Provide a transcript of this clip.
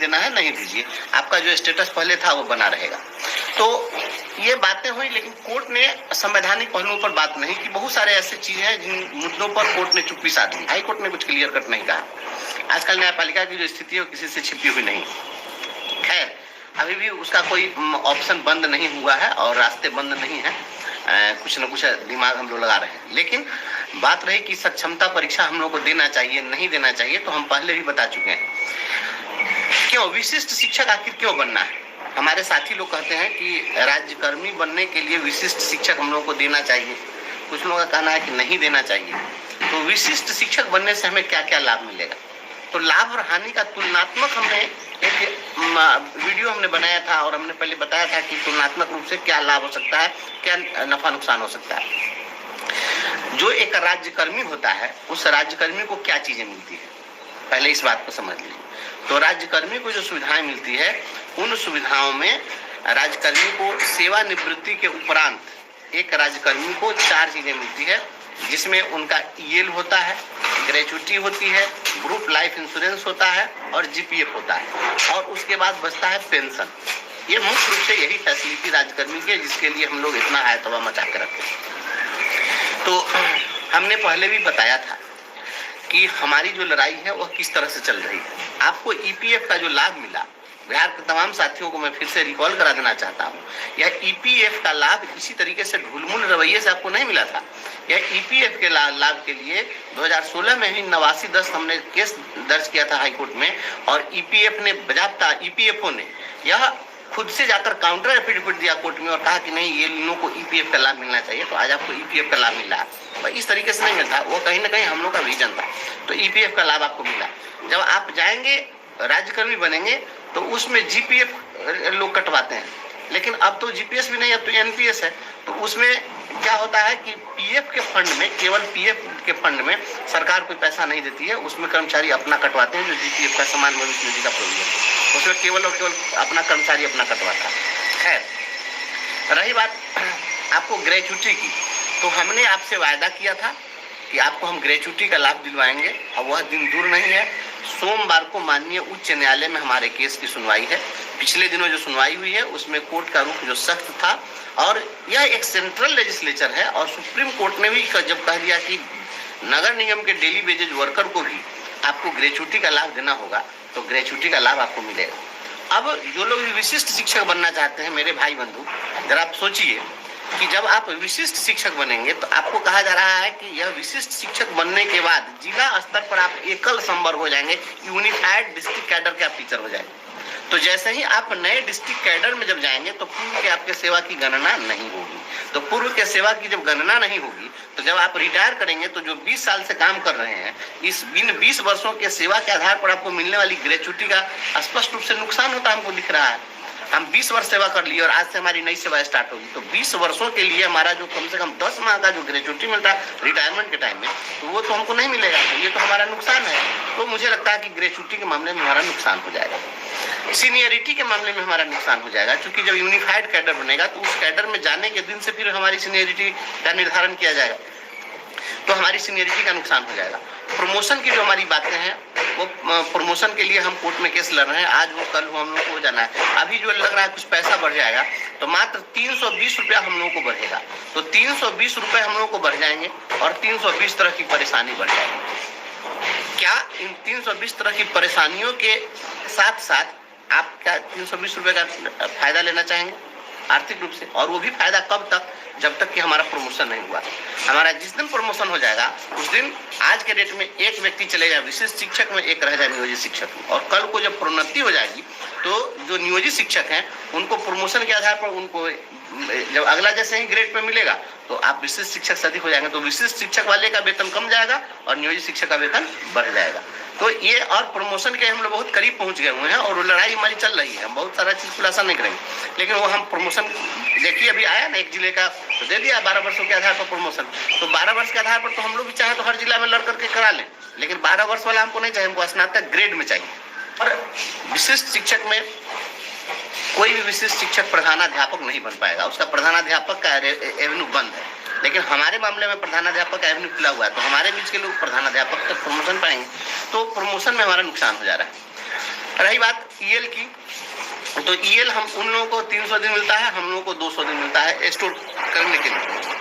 देना है नहीं दीजिए, आपका जो स्टेटस पहले था वो बना रहेगा। तो ये बातें हुई, लेकिन कोर्ट ने संवैधानिक पहलुओं पर बात नहीं की। बहुत सारे ऐसे चीजें हैं जिन मुद्दों पर कोर्ट ने चुप्पी साध ली। हाई कोर्ट ने कुछ क्लियर कट नहीं कहा। आजकल न्यायपालिका की जो स्थिति है वो किसी से छिपी हुई नहीं। खैर, अभी भी उसका कोई ऑप्शन बंद नहीं हुआ है और रास्ते बंद नहीं है। कुछ न कुछ दिमाग हम लोग लगा रहे हैं। लेकिन बात रही कि सक्षमता परीक्षा हम लोग को देना चाहिए नहीं देना चाहिए, तो हम पहले भी बता चुके हैं। क्यों विशिष्ट शिक्षक आखिर क्यों बनना है? हमारे साथी लोग कहते हैं कि राज्यकर्मी बनने के लिए विशिष्ट शिक्षक हम लोग को देना चाहिए। कुछ लोगों का कहना है कि नहीं देना चाहिए। तो विशिष्ट शिक्षक बनने से हमें क्या क्या लाभ मिलेगा? तो लाभ और हानि का तुलनात्मक हमने एक वीडियो हमने बनाया था और हमने पहले बताया था कि तुलनात्मक रूप से क्या लाभ हो सकता है, क्या नफा नुकसान हो सकता है। जो एक राज्यकर्मी होता है उस राज्यकर्मी को क्या चीजें मिलती है, पहले इस बात को समझ लीजिए। तो राज्यकर्मी को जो सुविधाएं मिलती है, उन सुविधाओं में राज्यकर्मी को सेवानिवृत्ति के उपरांत एक राज्यकर्मी को 4 चीजें मिलती है, जिसमें उनका ईएल होता है, ग्रेचुटी होती है, ग्रुप लाइफ इंश्योरेंस होता है और जीपीएफ होता है, और उसके बाद बचता है पेंशन। ये मुख्य रूप से यही फैसिलिटी राज्यकर्मी की है, जिसके लिए हम लोग इतना आयतवा मचा कर रखते हैं। तो हमने पहले भी बताया था कि हमारी जो लड़ाई है वह किस तरह से चल रही है। आपको ईपीएफ का जो लाभ मिला, बिहार के तमाम साथियों को मैं फिर से रिकॉल करा देना चाहता हूँ, यह ईपीएफ का लाभ इसी तरीके से ढुलमुल रवैये से आपको नहीं मिला था। यह ईपीएफ के लाभ के लिए 2016 में ही 8910 हमने केस दर्ज किया था हाईकोर्ट में, और ईपीएफ ने बजाबता ईपीएफओ ने यह खुद से जाकर काउंटर एफिडेविट दिया कोर्ट में और कहा कि नहीं, ये लोगों को ईपीएफ का लाभ मिलना चाहिए। तो आज आपको ईपीएफ का लाभ मिला है। इस तरीके से नहीं मिलता, वो कहीं ना कहीं हम लोग का विजन था। तो ईपीएफ का लाभ आपको मिला। जब आप जाएंगे राज्यकर्मी बनेंगे तो उसमें जीपीएफ लोग कटवाते हैं, लेकिन अब तो जीपीएस भी नहीं, अब तो एनपीएस है। तो उसमें क्या होता है कि पीएफ के फंड में, केवल पीएफ के फंड में सरकार कोई पैसा नहीं देती है, उसमें कर्मचारी अपना कटवाते हैं। जो जीपीएफ का समान भविष्य निधि का प्रोविजन, उसमें केवल और केवल अपना कर्मचारी अपना कटवाता है। खैर, रही बात आपको ग्रेचुटी की, तो हमने आपसे वायदा किया था कि आपको हम ग्रेचुटी का लाभ दिलवाएंगे, और वह दिन दूर नहीं है। सोमवार को माननीय उच्च न्यायालय में हमारे केस की सुनवाई है। पिछले दिनों जो सुनवाई हुई है उसमें कोर्ट का रुख जो सख्त था, और यह एक सेंट्रल लेजिस्लेचर है, और सुप्रीम कोर्ट ने भी जब कह दिया कि नगर निगम के डेली वेजेज वर्कर को भी आपको ग्रेचुटी का लाभ देना होगा, तो ग्रेचुटी का लाभ आपको मिलेगा। अब जो लोग विशिष्ट शिक्षक बनना चाहते हैं, मेरे भाई बंधु, जरा आप सोचिए कि जब आप विशिष्ट शिक्षक बनेंगे तो आपको कहा जा रहा है कि यह विशिष्ट शिक्षक बनने के बाद जिला स्तर पर आप एकल संवर्ग हो जाएंगे, यूनिफाइड डिस्ट्रिक्ट कैडर के आप टीचर हो जाएंगे। तो जैसे ही आप नए डिस्ट्रिक्ट कैडर में जब जाएंगे तो पूर्व के आपके सेवा की गणना नहीं होगी। तो पूर्व के सेवा की जब गणना नहीं होगी तो जब आप रिटायर करेंगे तो जो 20 साल से काम कर रहे हैं, इस 20 वर्षों के सेवा के आधार पर आपको मिलने वाली ग्रेचुटी का स्पष्ट रूप से नुकसान होता हमको दिख रहा है। हम 20 वर्ष सेवा कर लिए और आज से हमारी नई सेवा स्टार्ट होगी, तो 20 वर्षों के लिए हमारा जो कम से कम 10 माह का जो ग्रेचुटी मिलता है रिटायरमेंट के टाइम में, तो वो तो हमको नहीं मिलेगा। तो ये तो हमारा नुकसान है। तो मुझे लगता है कि ग्रेचुटी के मामले में हमारा नुकसान हो जाएगा, सीनियरिटी के मामले में हमारा नुकसान हो जाएगा, क्योंकि जब यूनिफाइड कैडर बनेगा तो उस कैडर में जाने के दिन से फिर हमारी सीनियरिटी का निर्धारण किया जाएगा, तो हमारी सीनियरिटी का नुकसान हो जाएगा। प्रमोशन की जो हमारी बातें हैं, वो प्रमोशन के लिए हम कोर्ट में केस लड़ रहे हैं। आज वो कल हम लोग को हो जाना है। अभी जो लग रहा है कुछ पैसा बढ़ जाएगा, तो मात्र 320 रुपया हम लोगों को बढ़ेगा। तो 320 रुपये हम लोगों को बढ़ जाएंगे और 320 तरह की परेशानी बढ़ जाएगी। क्या इन 320 तरह की परेशानियों के साथ साथ आप क्या 320 रुपये का फायदा लेना चाहेंगे आर्थिक रूप से? और वो भी फायदा कब तक? जब तक कि हमारा प्रमोशन नहीं हुआ। हमारा जिस दिन प्रमोशन हो जाएगा उस दिन आज के डेट में एक व्यक्ति चले जाए विशिष्ट शिक्षक में, एक रह जाए नियोजित शिक्षक में, और कल को जब प्रोन्नति हो जाएगी तो जो नियोजित शिक्षक हैं उनको प्रमोशन के आधार पर उनको जब अगला जैसे ही ग्रेड पे मिलेगा तो आप विशिष्ट शिक्षक से अधिक हो जाएंगे। तो विशिष्ट शिक्षक वाले का वेतन कम जाएगा और नियोजित शिक्षक का वेतन बढ़ जाएगा। तो ये और प्रमोशन के हम लोग बहुत करीब पहुंच गए हुए हैं और लड़ाई हमारी चल रही है। हम बहुत सारा चीज खुलासा नहीं करेंगे, लेकिन वो हम प्रमोशन देखिए अभी आया ना एक जिले का, तो दे दिया 12 वर्षों के आधार पर प्रमोशन। तो 12 वर्ष के आधार पर तो हम लोग भी चाहे तो हर जिला में लड़ करके करा लें, लेकिन 12 वर्ष वाला हमको नहीं चाहिए, हमको स्नातक ग्रेड में चाहिए। और विशिष्ट शिक्षक में कोई भी विशिष्ट शिक्षक प्रधानाध्यापक नहीं बन पाएगा, उसका प्रधानाध्यापक का एवेन्यू बंद है। लेकिन हमारे मामले में प्रधानाध्यापक का एवेन्यू खुला हुआ है, तो हमारे बीच के लोग प्रधानाध्यापक तक प्रमोशन पाएंगे। तो प्रमोशन में हमारा नुकसान हो जा रहा है। रही बात ईएल की, तो ईएल हम उन लोगों को 300 दिन मिलता है, हम लोगों को 200 दिन मिलता है स्टोर करने के लिए।